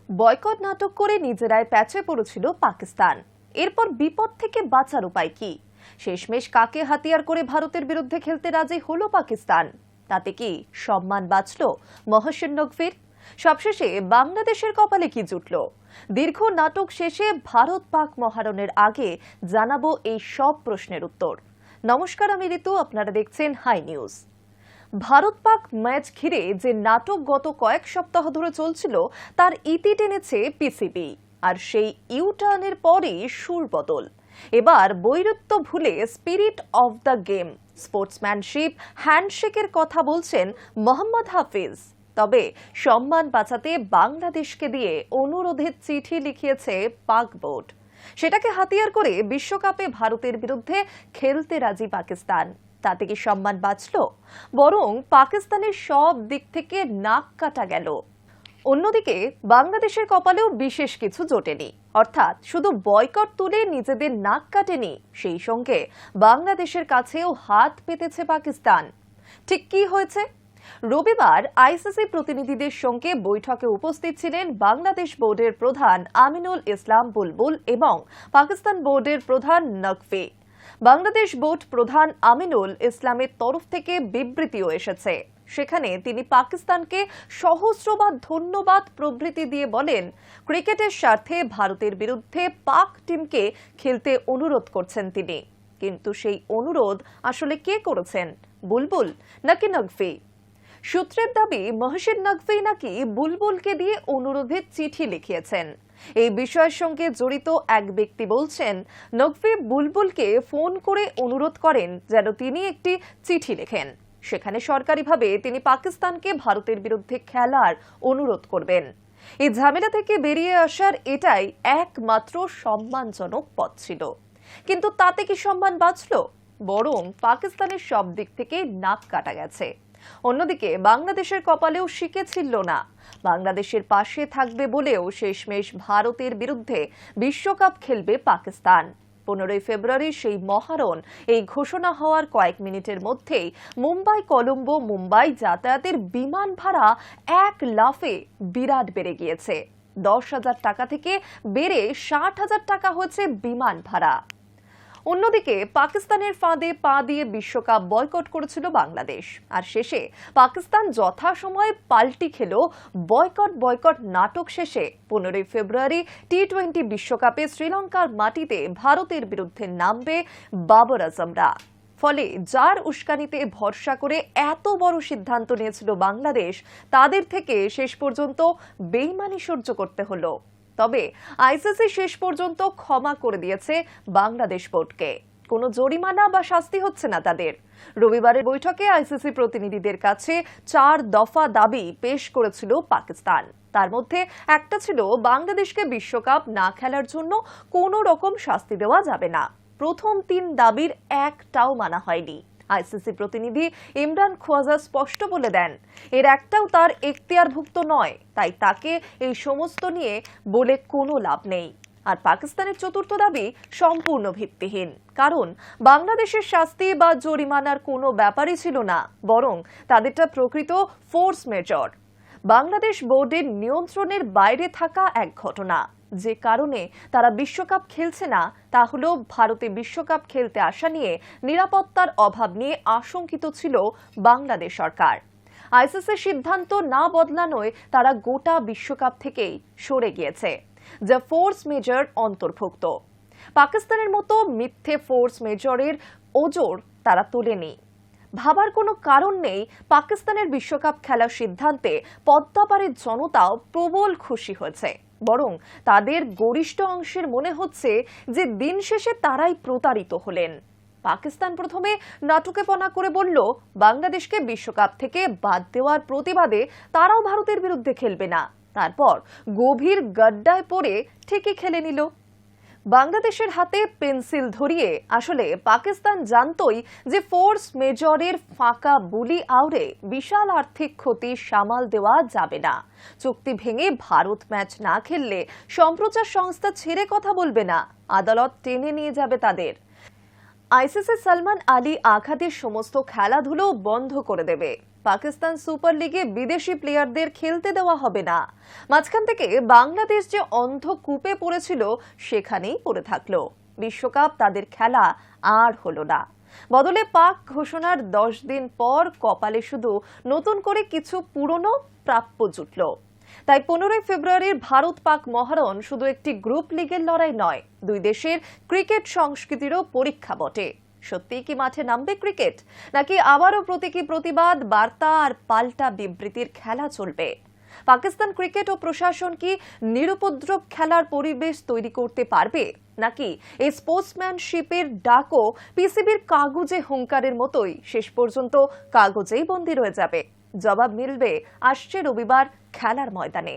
Boycott নাটক করে নিজেরাই প্যাচে পড়েছিল পাকিস্তান। এরপর বিপদ থেকে বাঁচার উপায় কি? শেষমেশ কাকে হাতিয়ার করে ভারতের বিরুদ্ধে খেলতে রাজি হলো পাকিস্তান? তাতে কি সম্মান বাঁচল মহসিন নকভির? সবশেষে বাংলাদেশের কপালে কি জুটল? দীর্ঘ নাটক শেষে ভারত পাক মহারণের আগে জানাবো এই সব প্রশ্নের উত্তর। নমস্কার, আমি ঋতু, আপনারা দেখছেন high news. Bharat Pak match ঘিরে যে নাটক গত কয়েক সপ্তাহ ধরে চলছিল তার ইতি টেনেছে পিসিবি, আর সেই ইউটার্নের পরেই সুর বদল। এবার বৈরুত্য ভুলে spirit of the game, sportsmanship, হ্যান্ডশেকের কথা বলছেন মোহাম্মদ হাফিজ। তবে সম্মান বাঁচাতে বাংলাদেশকে দিয়ে অনুরোধের চিঠি লিখিয়েছে পাক বোর্ড। সেটাকে হাতিয়ার করে বিশ্বকাপে ভারতের বিরুদ্ধে খেলতে রাজি পাকিস্তান। তাতে কি সম্মান বাঁচল? বরং পাকিস্তানের সব দিক থেকে নাক কাটা গেল। অন্যদিকে বাংলাদেশের কপালেও বিশেষ কিছু জোটেনি, অর্থাৎ শুধু বয়কট তুলে নিজেদের নাক কাটেনি, সেই সঙ্গে বাংলাদেশের কাছেও হাত পেতেছে পাকিস্তান। ঠিক কি হয়েছে? রবিবার আইসিসি প্রতিনিধিদের সঙ্গে বৈঠকে উপস্থিত ছিলেন বাংলাদেশ বোর্ডের প্রধান আমিনুল ইসলাম বুলবুল এবং পাকিস্তান বোর্ডের প্রধান নকভি। বাংলাদেশ বোর্ড প্রধান আমিনুল ইসলামের তরফ থেকে বিবৃতিও এসেছে। সেখানে তিনি পাকিস্তানকে সহস্রবার ধন্যবাদ প্রবৃত্তি দিয়ে বলেন, ক্রিকেটের স্বার্থে ভারতের বিরুদ্ধে পাক টিমকে খেলতে অনুরোধ করছেন তিনি। কিন্তু সেই অনুরোধ আসলে কে করেছেন, বুলবুল নাকি নকভি? সূত্রের দাবি, মহসিন নকভি নাকি বুলবুলকে দিয়ে অনুরোধের চিঠি লিখিয়েছেন। এই বিষয়ের সঙ্গে জড়িত এক ব্যক্তি বলছেন, নকভি বুলবুলকে ফোন করে অনুরোধ করেন যেন তিনি একটি চিঠি লেখেন। সেখানে সরকারিভাবে তিনি পাকিস্তানকে ভারতের বিরুদ্ধে খেলার অনুরোধ করবেন। এই ঝামেলা থেকে বেরিয়ে আসার এটাই একমাত্র সম্মানজনক পথ ছিল। কিন্তু তাতে কি সম্মান বাঁচল? বরং পাকিস্তানের সব দিক থেকে নাক কাটা গেছে। অন্যদিকে বাংলাদেশের কপালেও শিকে ছিল না। বাংলাদেশের পাশে থাকবে বলেও শেষমেশ ভারতের বিরুদ্ধে বিশ্বকাপ খেলবে পাকিস্তান। 15 ফেব্রুয়ারি সেই মহারণ এই ঘোষণা হওয়ার কয়েক মিনিটের মধ্যেই মুম্বাই কলম্বো মুম্বাই যাতায়াতের বিমান ভাড়া এক লাফে বিরাট বেড়ে গিয়েছে। 10,000 টাকা থেকে বেড়ে 60,000 টাকা হয়েছে বিমান ভাড়া। অন্যদিকে পাকিস্তানের ফাঁদে পা দিয়ে বিশ্বকাপ বয়কট করেছিল বাংলাদেশ, আর শেষে পাকিস্তান যথাসময়ে পাল্টি খেল বয়কট নাটক শেষে 15 ফেব্রুয়ারি টি-20 বিশ্বকাপে শ্রীলঙ্কার মাটিতে ভারতের বিরুদ্ধে নামবে বাবর আজমরা। ফলে যার উস্কানিতে ভরসা করে এত বড় সিদ্ধান্ত নিয়েছিল বাংলাদেশ, তাদের থেকে শেষ পর্যন্ত বেইমানি সহ্য করতে হলো। তবে আইসিসি শেষ পর্যন্ত ক্ষমা করে দিয়েছে বাংলাদেশ বোর্ডকে। কোনো জরিমানা বা শাস্তি হচ্ছে না তাদের। রবিবারের বৈঠকে আইসিসি প্রতিনিধিদের কাছে 4 দফা দাবি পেশ করেছিল পাকিস্তান। তার মধ্যে একটা ছিল, বাংলাদেশকে বিশ্বকাপ না খেলার জন্য কোনো রকম শাস্তি দেওয়া যাবে না। প্রথম 3 দাবির একটাও মানা হয়নি। আইসিসি প্রতিনিধি ইমরান খোয়াজা স্পষ্ট বলে দেন, এর একটাও তার এখতিয়ারভুক্ত নয়, তাই তাকে এই সমস্ত নিয়ে বলে কোনো লাভ নেই। আর পাকিস্তানের চতুর্থ দাবি সম্পূর্ণ ভিত্তিহীন, কারণ বাংলাদেশের শাস্তি বা জরিমানার কোনো ব্যাপারই ছিল না, বরং তাদেরটা প্রকৃত ফোর্স মেজর, বাংলাদেশ বোর্ডের নিয়ন্ত্রণের বাইরে থাকা এক ঘটনা। যে কারণে তারা বিশ্বকাপ খেলছে না তা হলো ভারতে বিশ্বকাপ খেলতে আসা নিয়ে নিরাপত্তার অভাব নিয়ে আশঙ্কিত ছিল বাংলাদেশ সরকার। আইসিসির সিদ্ধান্ত না বদলানোয় তারা গোটা বিশ্বকাপ থেকেই সরে গিয়েছে, যা ফোর্স মেজর অন্তর্ভুক্ত। পাকিস্তানের মতো মিথ্যে ফোর্স মেজরের ওজোর তারা তোলেনি। ভাবার কোনো কারণ নেই, পাকিস্তানের বিশ্বকাপ খেলার সিদ্ধান্তে পদ্মাপাড়ের জনতাও প্রবল খুশি হয়েছে। বরং তাদের গরিষ্ঠ অংশের মনে হচ্ছে যে দিন শেষে তারাই প্রতারিত হলেন। পাকিস্তান প্রথমে নাটুকেপনা করে বলল, বাংলাদেশকে বিশ্বকাপ থেকে বাদ দেওয়ার প্রতিবাদে তারাও ভারতের বিরুদ্ধে খেলবে না। তারপর গভীর গড্ডায় পড়ে ঠিকই খেলে নিল। বাংলাদেশের হাতে পেন্সিল ধরিয়ে আসলে পাকিস্তান জানতই যে ফোর্স মেজরের ফাঁকা বুলি আউড়ে বিশাল আর্থিক ক্ষতি সামাল দেওয়া যাবে না। চুক্তি ভেঙে ভারত ম্যাচ না খেললে সম্প্রচার সংস্থা ছেড়ে কথা বলবে না, আদালত টেনে নিয়ে যাবে তাদের। আইসিসি সালমান আলী আঘাতের সমস্ত খেলাধুলো বন্ধ করে দেবে। পাকিস্তান সুপার লিগে বিদেশি প্লেয়ারদের খেলতে দেওয়া হবে না। মাঝখান থেকে বাংলাদেশ যে অন্ধকূপে পড়েছিল সেখানেই পড়ে থাকলো। বিশ্বকাপ তাদের খেলা আর হলো না। বদলে পাক ঘোষণার 10 দিন পর কপালে শুধু নতুন করে কিছু পুরনো প্রাপ্য জুটল। তাই 15 ফেব্রুয়ারির ভারত পাক মহারণ শুধু একটি গ্রুপ লিগের লড়াই নয়, দুই দেশের ক্রিকেট সংস্কৃতিরও পরীক্ষা বটে। সত্যিই কি মাঠে নামবে ক্রিকেট, নাকি আবারও প্রতীকী প্রতিবাদ, বার্তা আর পাল্টা বিবৃতির খেলা চলবে? পাকিস্তান ক্রিকেট ও প্রশাসন কি নিরুপদ্রব খেলার পরিবেশ তৈরি করতে পারবে, নাকি এই স্পোর্টসম্যানশিপের ডাকও পিসিবির কাগুজে হুঙ্কারের মতোই শেষ পর্যন্ত কাগজেই বন্দী রয়ে যাবে? জবাব মিলবে আসছে রবিবার খেলার ময়দানে।